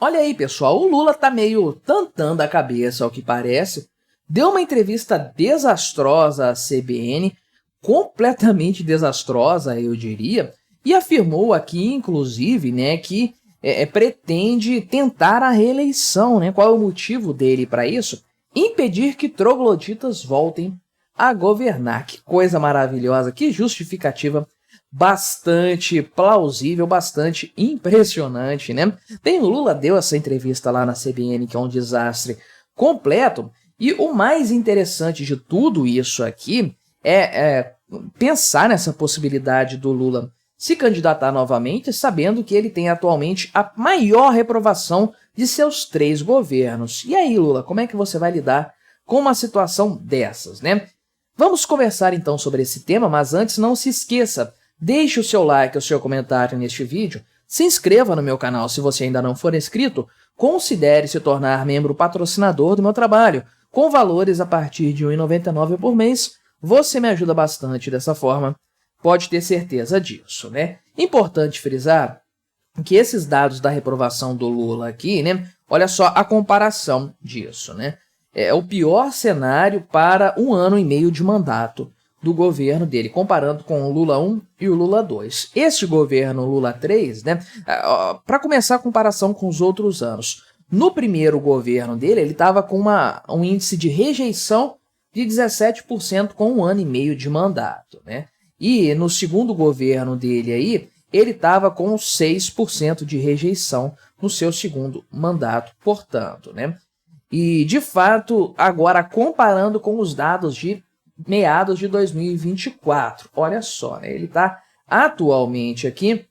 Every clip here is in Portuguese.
Olha aí, pessoal, o Lula tá meio tantando a cabeça, ao que parece. Deu uma entrevista desastrosa à CBN, completamente desastrosa, eu diria, e afirmou aqui, inclusive, né, que pretende tentar a reeleição, né? Qual é o motivo dele para isso? Impedir que trogloditas voltem a governar. Que coisa maravilhosa, que justificativa bastante plausível, bastante impressionante, né? Bem, o Lula deu essa entrevista lá na CBN, que é um desastre completo, e o mais interessante de tudo isso aqui é pensar nessa possibilidade do Lula se candidatar novamente, sabendo que ele tem atualmente a maior reprovação de seus 3 governos. E aí, Lula, como é que você vai lidar com uma situação dessas, né? Vamos conversar então sobre esse tema, mas antes não se esqueça, deixe o seu like, o seu comentário neste vídeo, se inscreva no meu canal se você ainda não for inscrito, considere se tornar membro patrocinador do meu trabalho, com valores a partir de R$ 1,99 por mês, você me ajuda bastante dessa forma, pode ter certeza disso, né? Importante frisar que esses dados da reprovação do Lula aqui, né? Olha só a comparação disso, né? É o pior cenário para 1 ano e meio de mandato do governo dele, comparando com o Lula 1 e o Lula 2. Este governo Lula 3, né? Para começar a comparação com os outros anos, no primeiro governo dele, ele estava com um índice de rejeição de 17% com 1 ano e meio de mandato, né? E no segundo governo dele aí, ele estava com 6% de rejeição no seu segundo mandato, portanto, né? E, de fato, agora comparando com os dados de meados de 2024, olha só, né? Ele está atualmente aqui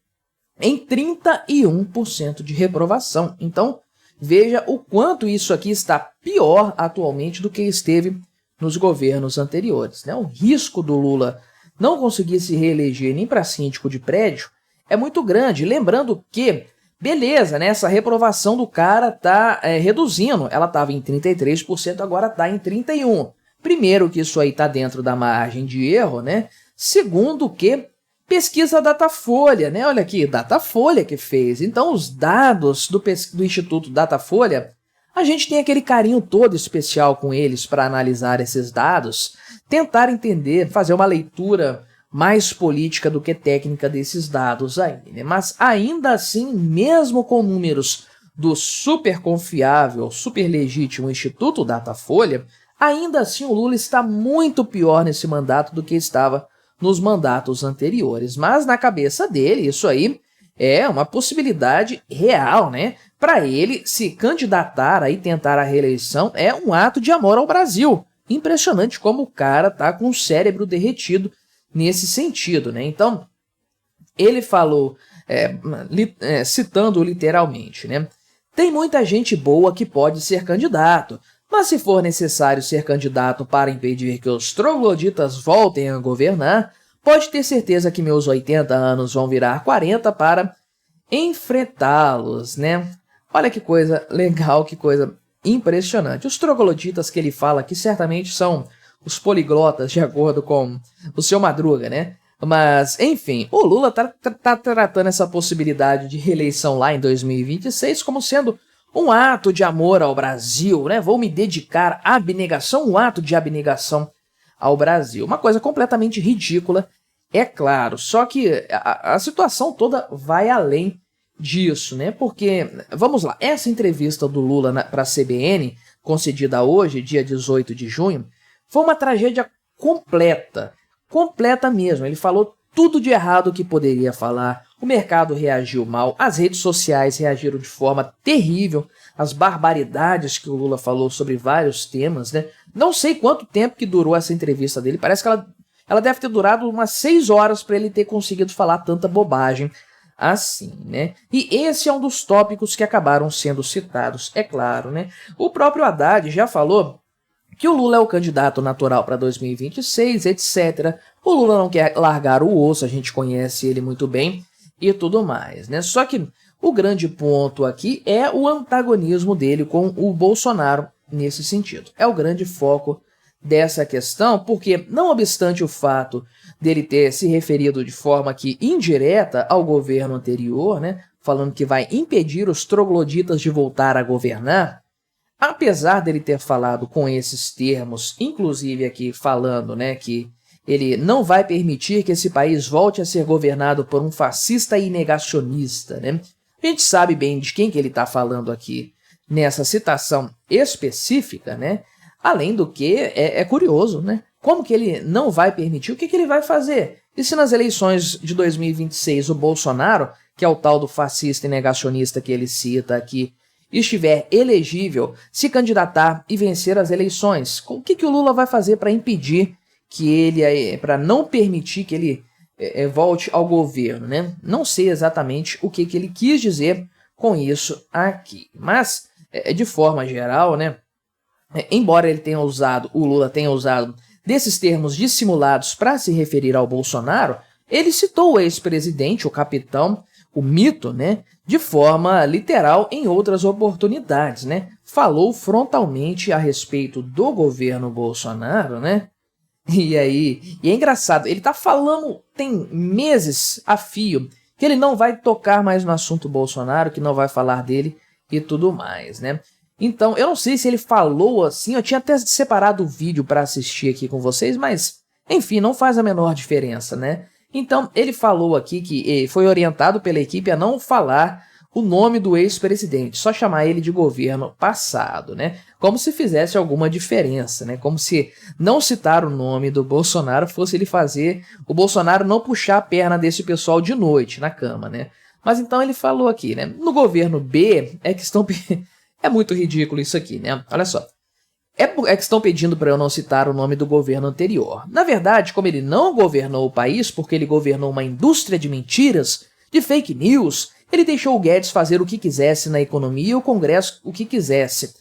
em 31% de reprovação. Então, veja o quanto isso aqui está pior atualmente do que esteve nos governos anteriores, né? O risco do Lula não conseguir se reeleger nem para síndico de prédio é muito grande. Lembrando que, beleza, né, essa reprovação do cara está reduzindo. Ela estava em 33%, agora está em 31%. Primeiro que isso aí está dentro da margem de erro, né? Segundo que pesquisa Datafolha, né? Olha aqui, Datafolha que fez. Então, os dados do Instituto Datafolha, a gente tem aquele carinho todo especial com eles para analisar esses dados, tentar entender, fazer uma leitura mais política do que técnica desses dados aí, né? Mas ainda assim, mesmo com números do super confiável, super legítimo Instituto Datafolha, ainda assim o Lula está muito pior nesse mandato do que estava nos mandatos anteriores. Mas na cabeça dele, isso aí é uma possibilidade real, né? Para ele se candidatar e tentar a reeleição é um ato de amor ao Brasil. Impressionante como o cara tá com o cérebro derretido nesse sentido, né? Então, ele falou, citando literalmente, né? Tem muita gente boa que pode ser candidato, mas se for necessário ser candidato para impedir que os trogloditas voltem a governar, pode ter certeza que meus 80 anos vão virar 40 para enfrentá-los, né? Olha que coisa legal, que coisa impressionante. Os trogloditas que ele fala que certamente são os poliglotas, de acordo com o seu Madruga, né? Mas, enfim, o Lula tá tratando essa possibilidade de reeleição lá em 2026 como sendo um ato de amor ao Brasil, né? Vou me dedicar à abnegação, um ato de abnegação ao Brasil. Uma coisa completamente ridícula, é claro. Só que a situação toda vai além disso, né? Porque, vamos lá, essa entrevista do Lula para a CBN, concedida hoje, dia 18 de junho, foi uma tragédia completa mesmo. Ele falou tudo de errado que poderia falar, o mercado reagiu mal, as redes sociais reagiram de forma terrível, as barbaridades que o Lula falou sobre vários temas, né? Não sei quanto tempo que durou essa entrevista dele, parece que ela deve ter durado umas 6 horas para ele ter conseguido falar tanta bobagem assim, né? E esse é um dos tópicos que acabaram sendo citados, é claro, né? O próprio Haddad já falou que o Lula é o candidato natural para 2026, etc. O Lula não quer largar o osso, a gente conhece ele muito bem e tudo mais, né? Só que o grande ponto aqui é o antagonismo dele com o Bolsonaro nesse sentido. É o grande foco dessa questão, porque, não obstante o fato dele ter se referido de forma que indireta ao governo anterior, né? falando que vai impedir os trogloditas de voltar a governar. Apesar dele ter falado com esses termos, inclusive aqui falando, né, que ele não vai permitir que esse país volte a ser governado por um fascista e negacionista, né? A gente sabe bem de quem que ele está falando aqui nessa citação específica, né? Além do que, é curioso, né? Como que ele não vai permitir? O que ele vai fazer? E se nas eleições de 2026 o Bolsonaro, que é o tal do fascista e negacionista que ele cita aqui, estiver elegível, se candidatar e vencer as eleições, o que o Lula vai fazer para impedir que ele, para não permitir que ele volte ao governo, né? Não sei exatamente o que ele quis dizer com isso aqui, mas de forma geral, né? Embora ele tenha usado, o Lula tenha usado desses termos dissimulados para se referir ao Bolsonaro, ele citou o ex-presidente, o capitão, o mito, né, de forma literal em outras oportunidades, né? Falou frontalmente a respeito do governo Bolsonaro, né? E é engraçado, ele tá falando tem meses a fio que ele não vai tocar mais no assunto Bolsonaro, que não vai falar dele e tudo mais, né? Então, eu não sei se ele falou assim, eu tinha até separado o vídeo para assistir aqui com vocês, mas, enfim, não faz a menor diferença, né? Então, ele falou aqui que foi orientado pela equipe a não falar o nome do ex-presidente, só chamar ele de governo passado, né? Como se fizesse alguma diferença, né? Como se não citar o nome do Bolsonaro fosse ele fazer o Bolsonaro não puxar a perna desse pessoal de noite na cama, né? Mas então ele falou aqui, né? No governo B é que estão... É muito ridículo isso aqui, né? Olha só. É que estão pedindo para eu não citar o nome do governo anterior. Na verdade, como ele não governou o país porque ele governou uma indústria de mentiras, de fake news, ele deixou o Guedes fazer o que quisesse na economia e o Congresso o que quisesse.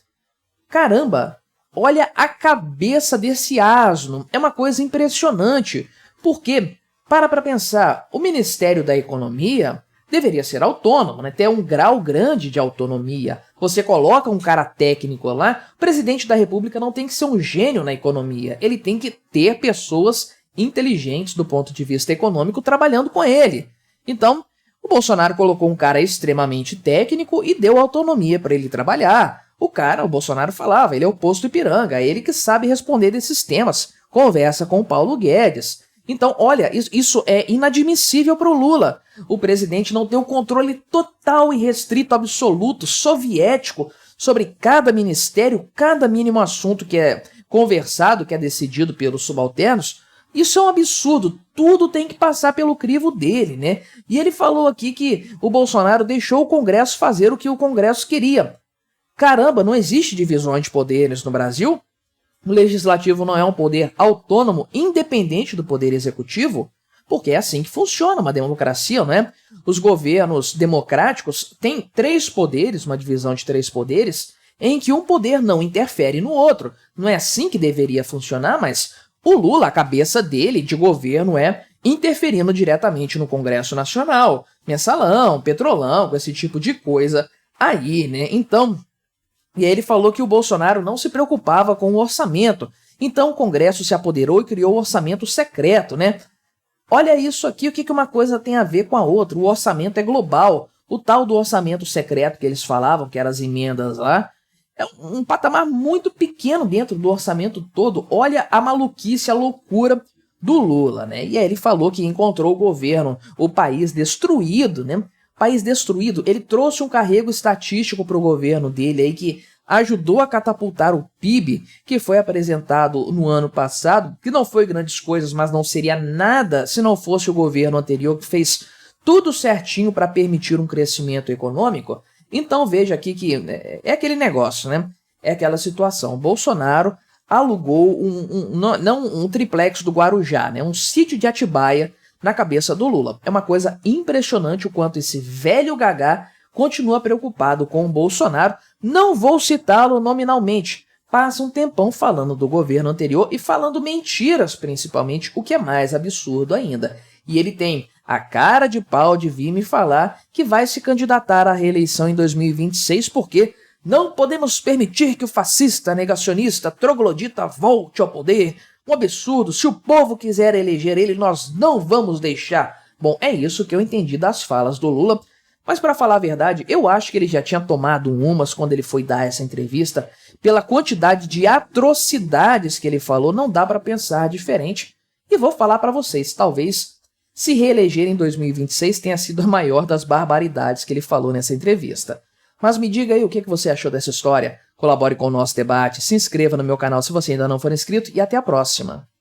Caramba, olha a cabeça desse asno. É uma coisa impressionante. Porque, para pensar, o Ministério da Economia deveria ser autônomo, né? Ter um grau grande de autonomia. Você coloca um cara técnico lá, o presidente da República não tem que ser um gênio na economia. Ele tem que ter pessoas inteligentes do ponto de vista econômico trabalhando com ele. Então, o Bolsonaro colocou um cara extremamente técnico e deu autonomia para ele trabalhar. O Bolsonaro falava, ele é o posto Ipiranga, é ele que sabe responder desses temas. Conversa com o Paulo Guedes. Então, olha, isso é inadmissível para o Lula. O presidente não tem o controle total e restrito, absoluto, soviético, sobre cada ministério, cada mínimo assunto que é conversado, que é decidido pelos subalternos. Isso é um absurdo, tudo tem que passar pelo crivo dele, né? E ele falou aqui que o Bolsonaro deixou o Congresso fazer o que o Congresso queria. Caramba, não existe divisões de poderes no Brasil? O legislativo não é um poder autônomo, independente do poder executivo? Porque é assim que funciona uma democracia, não é? Os governos democráticos têm 3 poderes, uma divisão de 3 poderes, em que um poder não interfere no outro. Não é assim que deveria funcionar, mas o Lula, a cabeça dele de governo é interferindo diretamente no Congresso Nacional, mensalão, petrolão, com esse tipo de coisa aí, né? Então... E aí ele falou que o Bolsonaro não se preocupava com o orçamento. Então o Congresso se apoderou e criou o orçamento secreto, né? Olha isso aqui, o que uma coisa tem a ver com a outra. O orçamento é global. O tal do orçamento secreto que eles falavam, que eram as emendas lá, é um patamar muito pequeno dentro do orçamento todo. Olha a maluquice, a loucura do Lula, né? E aí ele falou que encontrou o governo, o país destruído, né? País destruído, ele trouxe um carrego estatístico para o governo dele aí que ajudou a catapultar o PIB, que foi apresentado no ano passado, que não foi grandes coisas, mas não seria nada se não fosse o governo anterior que fez tudo certinho para permitir um crescimento econômico. Então veja aqui que é aquele negócio, né? É aquela situação. O Bolsonaro alugou um triplex do Guarujá, né? Um sítio de Atibaia, na cabeça do Lula. É uma coisa impressionante o quanto esse velho gagá continua preocupado com o Bolsonaro. Não vou citá-lo nominalmente. Passa um tempão falando do governo anterior e falando mentiras, principalmente, o que é mais absurdo ainda. E ele tem a cara de pau de vir me falar que vai se candidatar à reeleição em 2026 porque não podemos permitir que o fascista, negacionista, troglodita volte ao poder. Um absurdo, se o povo quiser eleger ele, nós não vamos deixar. Bom, é isso que eu entendi das falas do Lula. Mas para falar a verdade, eu acho que ele já tinha tomado umas quando ele foi dar essa entrevista. Pela quantidade de atrocidades que ele falou, não dá para pensar diferente. E vou falar para vocês, talvez se reeleger em 2026 tenha sido a maior das barbaridades que ele falou nessa entrevista. Mas me diga aí o que você achou dessa história. Colabore com o nosso debate, se inscreva no meu canal se você ainda não for inscrito e até a próxima.